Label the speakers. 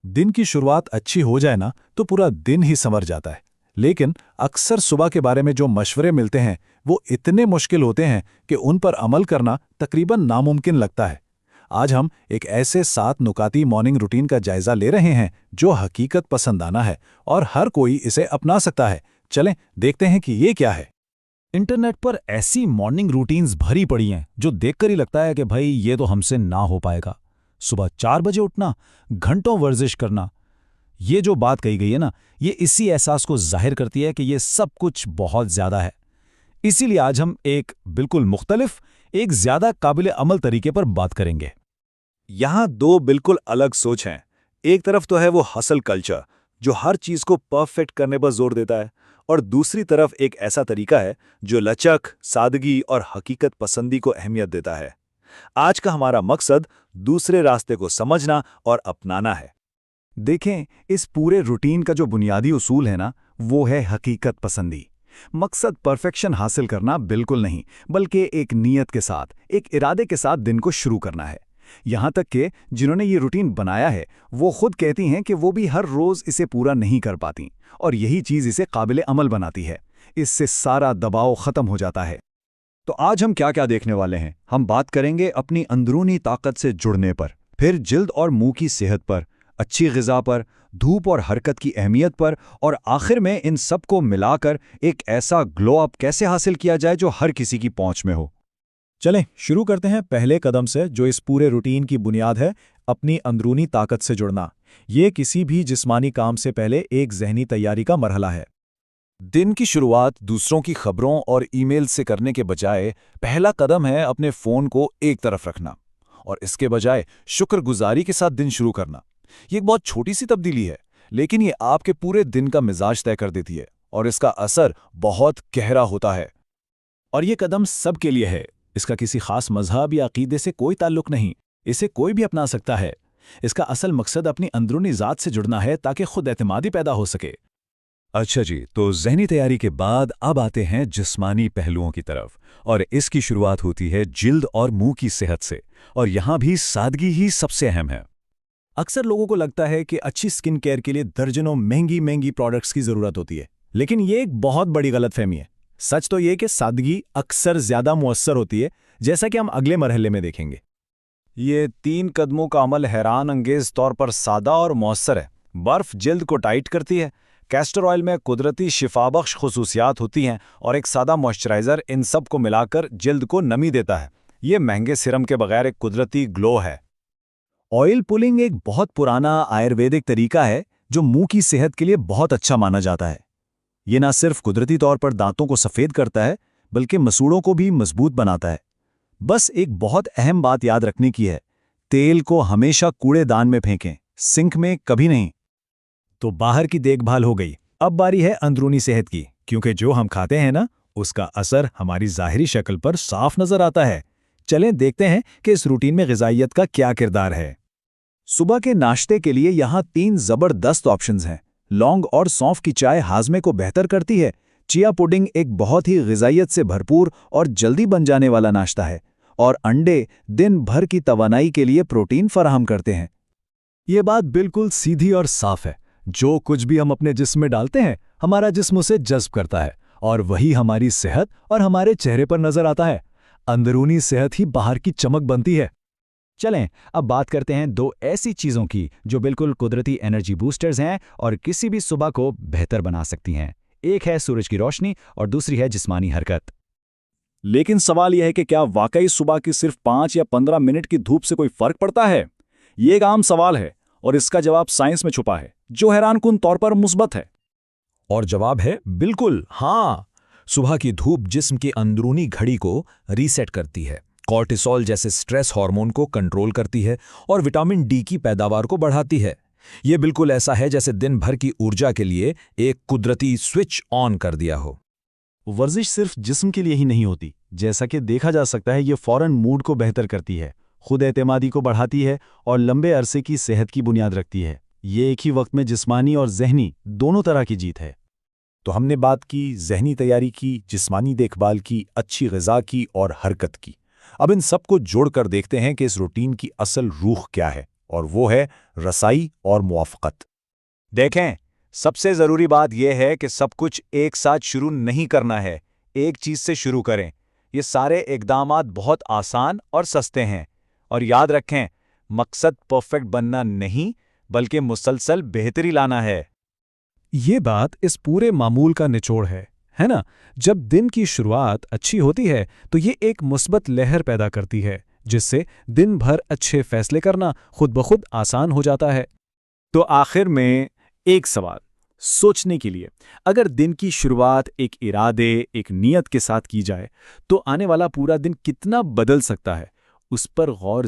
Speaker 1: दिन की शुरुआत अच्छी हो जाए ना तो पूरा दिन ही संवर जाता है। लेकिन अक्सर सुबह के बारे में जो मशवरे मिलते हैं वो इतने मुश्किल होते हैं कि उन पर अमल करना तकरीबन नामुमकिन लगता है। आज हम एक ऐसे 7 नुकाती मॉर्निंग रूटीन का जायजा ले रहे हैं जो हकीकत पसंदाना है और हर कोई इसे अपना सकता है। चलें देखते हैं कि ये क्या है।
Speaker 2: इंटरनेट पर ऐसी मॉर्निंग रूटीन्स भरी पड़ी हैं जो देखकर ही लगता है कि भाई ये तो हमसे ना हो पाएगा। सुबह 4 बजे उठना, घंटों वर्जिश करना, ये जो बात कही गई है ना, ये इसी एहसास को जाहिर करती है कि ये सब कुछ बहुत ज़्यादा है। इसीलिए आज हम एक बिल्कुल मुख्तलिफ, एक ज़्यादा काबिल अमल तरीके पर बात करेंगे।
Speaker 3: यहाँ दो बिल्कुल अलग सोच हैं। एक तरफ तो है वो हसल कल्चर जो हर चीज को परफेक्ट करने पर जोर देता है, और दूसरी तरफ एक ऐसा तरीका है जो लचक, सादगी और हकीकत पसंदी को अहमियत देता है। आज का हमारा मकसद दूसरे रास्ते को समझना और अपनाना है।
Speaker 2: देखें, इस पूरे रूटीन का जो बुनियादी उसूल है ना, वो है हकीकत पसंदी। मकसद परफेक्शन हासिल करना बिल्कुल नहीं, बल्कि एक नीयत के साथ, एक इरादे के साथ दिन को शुरू करना है। यहाँ तक कि जिन्होंने ये रूटीन बनाया है वो खुद कहती हैं कि वो भी हर रोज़ इसे पूरा नहीं कर पाती, और यही चीज़ इसे काबिल अमल बनाती है। इससे सारा दबाव ख़त्म हो जाता है।
Speaker 4: तो आज हम क्या क्या देखने वाले हैं? हम बात करेंगे अपनी अंदरूनी ताकत से जुड़ने पर, फिर जिल्द और मुंह की सेहत पर, अच्छी ग़िज़ा पर, धूप और हरकत की अहमियत पर, और आखिर में इन सब को मिलाकर एक ऐसा ग्लो अप कैसे हासिल किया जाए जो हर किसी की पहुंच में हो।
Speaker 1: चलें शुरू करते हैं पहले कदम से, जो इस पूरे रूटीन की बुनियाद है, अपनी अंदरूनी ताकत से जुड़ना। ये किसी भी जिस्मानी काम से पहले एक ज़हनी तैयारी का मरहला है।
Speaker 3: दिन की शुरुआत दूसरों की खबरों और ईमेल से करने के बजाय पहला कदम है अपने फ़ोन को एक तरफ रखना और इसके बजाय शुक्रगुजारी के साथ दिन शुरू करना। ये एक बहुत छोटी सी तब्दीली है, लेकिन ये आपके पूरे दिन का मिजाज तय कर देती है और इसका असर बहुत गहरा होता है।
Speaker 1: और ये कदम सबके लिए है। इसका किसी खास मजहब या अकीदे से कोई ताल्लुक नहीं। इसे कोई भी अपना सकता है। इसका असल मकसद अपनी अंदरूनी ज़ात से जुड़ना है ताकि खुद एतमादी पैदा हो सके।
Speaker 4: अच्छा जी, तो ज़हनी तैयारी के बाद अब आते हैं जिस्मानी पहलुओं की तरफ, और इसकी शुरुआत होती है जिल्द और मुंह की सेहत से, और यहाँ भी सादगी ही सबसे अहम है।
Speaker 1: अक्सर लोगों को लगता है कि अच्छी स्किन केयर के लिए दर्जनों महंगी महंगी प्रोडक्ट्स की ज़रूरत होती है, लेकिन ये एक बहुत बड़ी गलतफहमी है। सच तो ये कि सादगी अक्सर ज़्यादा मुअस्सर होती है, जैसा कि हम अगले मरहले में देखेंगे।
Speaker 2: ये 3 कदमों का अमल हैरान अंगेज तौर पर सादा और मौसर है। बर्फ़ जिल्द को टाइट करती है, कैस्टर ऑयल में कुदरती शिफाबख्श खुसूसियात होती हैं, और एक सादा मॉइस्चराइज़र इन सब को मिलाकर जिल्द को नमी देता है। ये महंगे सिरम के बगैर एक कुदरती ग्लो है।
Speaker 1: ऑयल पुलिंग एक बहुत पुराना आयुर्वेदिक तरीका है जो मुंह की सेहत के लिए बहुत अच्छा माना जाता है। ये ना सिर्फ कुदरती तौर पर दांतों को सफ़ेद करता है, बल्कि मसूड़ों को भी मजबूत बनाता है। बस एक बहुत अहम बात याद रखने की है, तेल को हमेशा कूड़ेदान में फेंकें, सिंक में कभी नहीं। तो बाहर की देखभाल हो गई, अब बारी है अंदरूनी सेहत की, क्योंकि जो हम खाते हैं ना, उसका असर हमारी ज़ाहिरी शक्ल पर साफ नजर आता है। चलें देखते हैं कि इस रूटीन में ग़िज़ाइयत का क्या किरदार है। सुबह के नाश्ते के लिए यहाँ 3 ज़बरदस्त ऑप्शंस हैं। लौंग और सौंफ की चाय हाजमे को बेहतर करती है। चिया पुडिंग एक बहुत ही ग़िज़ाइयत से भरपूर और जल्दी बन जाने वाला नाश्ता है। और अंडे दिन भर की तवानाई के लिए प्रोटीन फराहम करते हैं। ये बात बिल्कुल सीधी और साफ है। जो कुछ भी हम अपने जिस्म में डालते हैं, हमारा जिस्म उसे जज्ब करता है, और वही हमारी सेहत और हमारे चेहरे पर नजर आता है। अंदरूनी सेहत ही बाहर की चमक बनती है। चलें अब बात करते हैं 2 ऐसी चीज़ों की जो बिल्कुल कुदरती एनर्जी बूस्टर्स हैं और किसी भी सुबह को बेहतर बना सकती हैं। एक है सूरज की रोशनी और दूसरी है जिस्मानी हरकत।
Speaker 3: लेकिन सवाल यह है कि क्या वाकई सुबह की सिर्फ 5 या 15 मिनट की धूप से कोई फर्क पड़ता है? ये एक आम सवाल है और इसका जवाब साइंस में छुपा है, जो हैरानकुन तौर पर मुस्बत है।
Speaker 2: और जवाब है बिल्कुल हाँ। सुबह की धूप जिस्म की अंदरूनी घड़ी को रीसेट करती है, कॉर्टिसोल जैसे स्ट्रेस हार्मोन को कंट्रोल करती है और विटामिन डी की पैदावार को बढ़ाती है। ये बिल्कुल ऐसा है जैसे दिन भर की ऊर्जा के लिए एक कुदरती स्विच ऑन कर दिया हो।
Speaker 1: वर्जिश सिर्फ जिस्म के लिए ही नहीं होती। जैसा कि देखा जा सकता है, ये फ़ौरन मूड को बेहतर करती है, खुद एतमादी को बढ़ाती है और लंबे अरसे की सेहत की बुनियाद रखती है। ये एक ही वक्त में जिस्मानी और ज़हनी दोनों तरह की जीत है। तो हमने बात की ज़हनी तैयारी की, जिस्मानी देखभाल की, अच्छी ग़िज़ा की और हरकत की। अब इन सब को जोड़कर देखते हैं कि इस रूटीन की असल रूह क्या है
Speaker 3: और वो है रसाई और मुआफ़क़त।
Speaker 1: देखें, सबसे ज़रूरी बात यह है कि सब कुछ एक साथ शुरू नहीं करना है। एक चीज़ से शुरू करें। ये सारे इक़दामात बहुत आसान और सस्ते हैं। और याद रखें, मकसद परफेक्ट बनना नहीं, बल्कि मुसलसल बेहतरी लाना है।
Speaker 5: ये बात इस पूरे मामूल का निचोड़ है ना? जब दिन की शुरुआत अच्छी होती है तो ये एक मुस्बत लहर पैदा करती है, जिससे दिन भर अच्छे फैसले करना खुद ब खुद आसान हो जाता है।
Speaker 3: तो आखिर में एक सवाल सोचने के लिए, अगर दिन की शुरुआत एक इरादे, एक नियत के साथ की जाए, तो आने वाला पूरा दिन कितना बदल सकता है, उस पर गौर